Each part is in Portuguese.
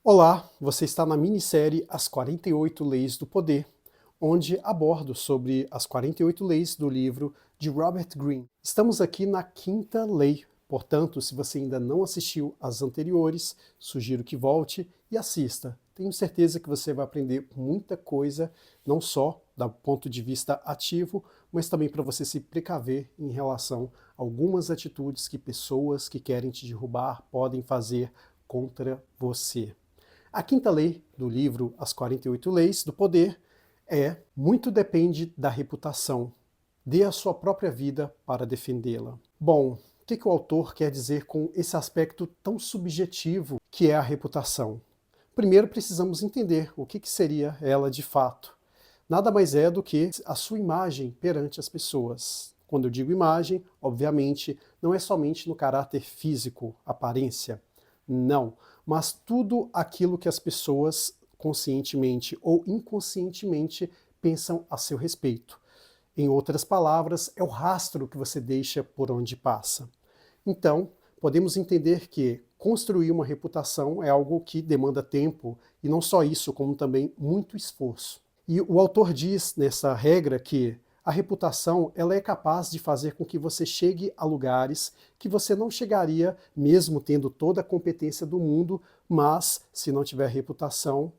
Olá, você está na minissérie As 48 Leis do Poder, onde abordo sobre as 48 leis do livro de Robert Greene. Estamos aqui na quinta lei, portanto, se você ainda não assistiu às anteriores, sugiro que volte e assista. Tenho certeza que você vai aprender muita coisa, não só do ponto de vista ativo, mas também para você se precaver em relação a algumas atitudes que pessoas que querem te derrubar podem fazer contra você. A quinta lei do livro As 48 Leis do Poder é: muito depende da reputação. Dê a sua própria vida para defendê-la. Bom, o que o autor quer dizer com esse aspecto tão subjetivo que é a reputação? Primeiro precisamos entender o que seria ela de fato. Nada mais é do que a sua imagem perante as pessoas. Quando eu digo imagem, obviamente, não é somente no caráter físico, aparência. Não, mas tudo aquilo que as pessoas conscientemente ou inconscientemente pensam a seu respeito. Em outras palavras, é o rastro que você deixa por onde passa. Então, podemos entender que construir uma reputação é algo que demanda tempo, e não só isso, como também muito esforço. E o autor diz nessa regra que a reputação ela é capaz de fazer com que você chegue a lugares que você não chegaria mesmo tendo toda a competência do mundo, mas se não tiver reputação,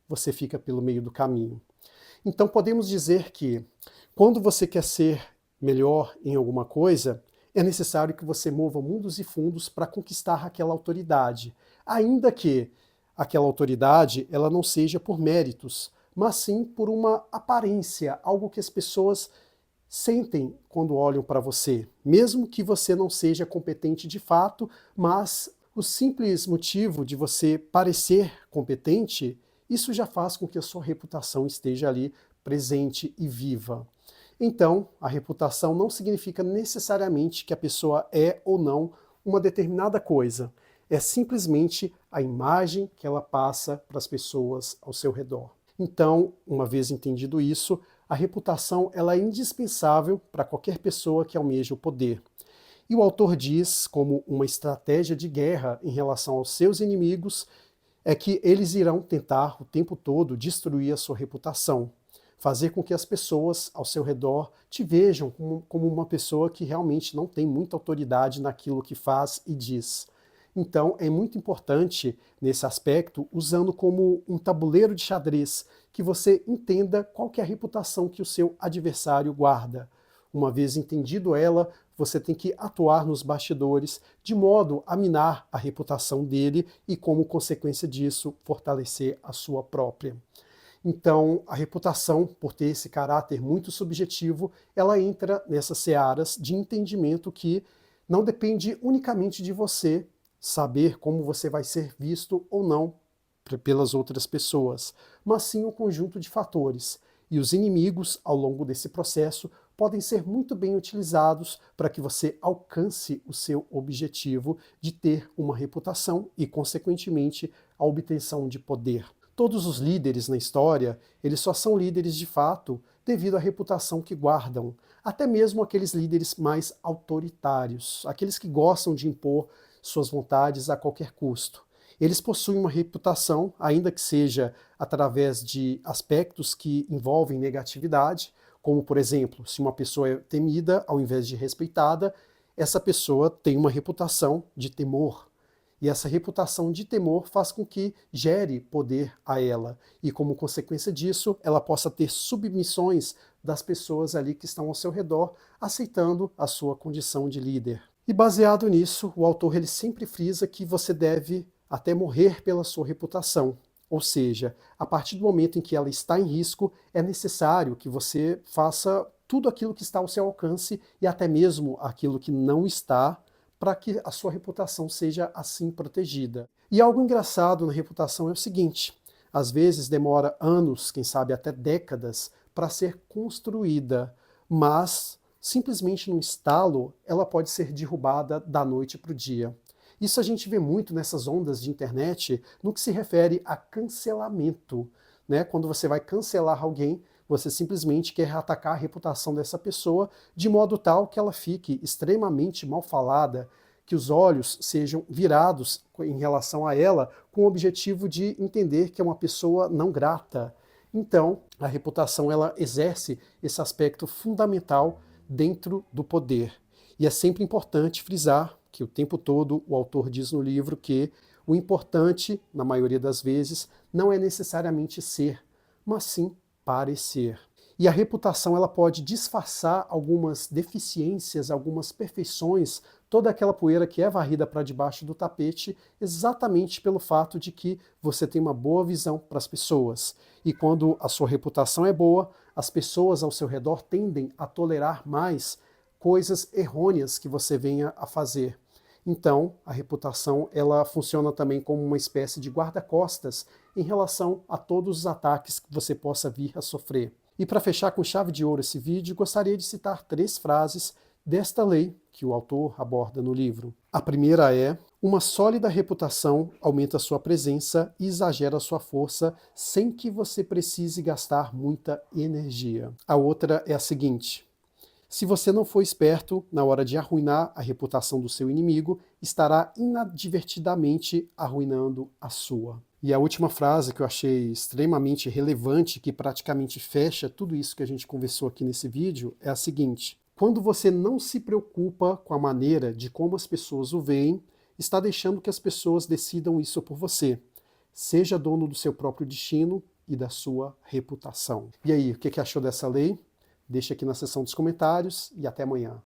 você fica pelo meio do caminho. Então podemos dizer que quando você quer ser melhor em alguma coisa, é necessário que você mova mundos e fundos para conquistar aquela autoridade, ainda que aquela autoridade ela não seja por méritos, mas sim por uma aparência, algo que as pessoas sentem quando olham para você, mesmo que você não seja competente de fato, mas o simples motivo de você parecer competente, isso já faz com que a sua reputação esteja ali presente e viva. Então, a reputação não significa necessariamente que a pessoa é ou não uma determinada coisa. É simplesmente a imagem que ela passa para as pessoas ao seu redor. Então, uma vez entendido isso, a reputação ela é indispensável para qualquer pessoa que almeja o poder. E o autor diz, como uma estratégia de guerra em relação aos seus inimigos, é que eles irão tentar o tempo todo destruir a sua reputação, fazer com que as pessoas ao seu redor te vejam como uma pessoa que realmente não tem muita autoridade naquilo que faz e diz. Então é muito importante nesse aspecto, usando como um tabuleiro de xadrez, que você entenda qual que é a reputação que o seu adversário guarda. Uma vez entendido ela, você tem que atuar nos bastidores de modo a minar a reputação dele e, como consequência disso, fortalecer a sua própria. Então, a reputação, por ter esse caráter muito subjetivo, ela entra nessas searas de entendimento que não depende unicamente de você saber como você vai ser visto ou não pelas outras pessoas, mas sim um conjunto de fatores. E os inimigos, ao longo desse processo, podem ser muito bem utilizados para que você alcance o seu objetivo de ter uma reputação e, consequentemente, a obtenção de poder. Todos os líderes na história, eles só são líderes de fato devido à reputação que guardam. Até mesmo aqueles líderes mais autoritários, aqueles que gostam de impor suas vontades a qualquer custo. Eles possuem uma reputação, ainda que seja através de aspectos que envolvem negatividade, como, por exemplo, se uma pessoa é temida ao invés de respeitada, essa pessoa tem uma reputação de temor. E essa reputação de temor faz com que gere poder a ela. E como consequência disso, ela possa ter submissões das pessoas ali que estão ao seu redor, aceitando a sua condição de líder. E baseado nisso, o autor ele sempre frisa que você deve até morrer pela sua reputação. Ou seja, a partir do momento em que ela está em risco, é necessário que você faça tudo aquilo que está ao seu alcance e até mesmo aquilo que não está, para que a sua reputação seja assim protegida. E algo engraçado na reputação é o seguinte: às vezes demora anos, quem sabe até décadas, para ser construída, mas simplesmente num estalo ela pode ser derrubada da noite para o dia. Isso a gente vê muito nessas ondas de internet no que se refere a cancelamento, né? Quando você vai cancelar alguém, você simplesmente quer atacar a reputação dessa pessoa de modo tal que ela fique extremamente mal falada, que os olhos sejam virados em relação a ela com o objetivo de entender que é uma pessoa não grata. Então, a reputação ela exerce esse aspecto fundamental dentro do poder. E é sempre importante frisar que o tempo todo o autor diz no livro que o importante, na maioria das vezes, não é necessariamente ser, mas sim parecer. E a reputação ela pode disfarçar algumas deficiências, algumas perfeições, toda aquela poeira que é varrida para debaixo do tapete, exatamente pelo fato de que você tem uma boa visão para as pessoas. E quando a sua reputação é boa, as pessoas ao seu redor tendem a tolerar mais coisas errôneas que você venha a fazer. Então, a reputação ela funciona também como uma espécie de guarda-costas em relação a todos os ataques que você possa vir a sofrer. E para fechar com chave de ouro esse vídeo, gostaria de citar 3 frases desta lei que o autor aborda no livro. A primeira é: uma sólida reputação aumenta sua presença e exagera sua força sem que você precise gastar muita energia. A outra é a seguinte: se você não for esperto na hora de arruinar a reputação do seu inimigo, estará inadvertidamente arruinando a sua. E a última frase que eu achei extremamente relevante, que praticamente fecha tudo isso que a gente conversou aqui nesse vídeo, é a seguinte: quando você não se preocupa com a maneira de como as pessoas o veem, está deixando que as pessoas decidam isso por você. Seja dono do seu próprio destino e da sua reputação. E aí, o que achou dessa lei? Deixa aqui na seção dos comentários e até amanhã.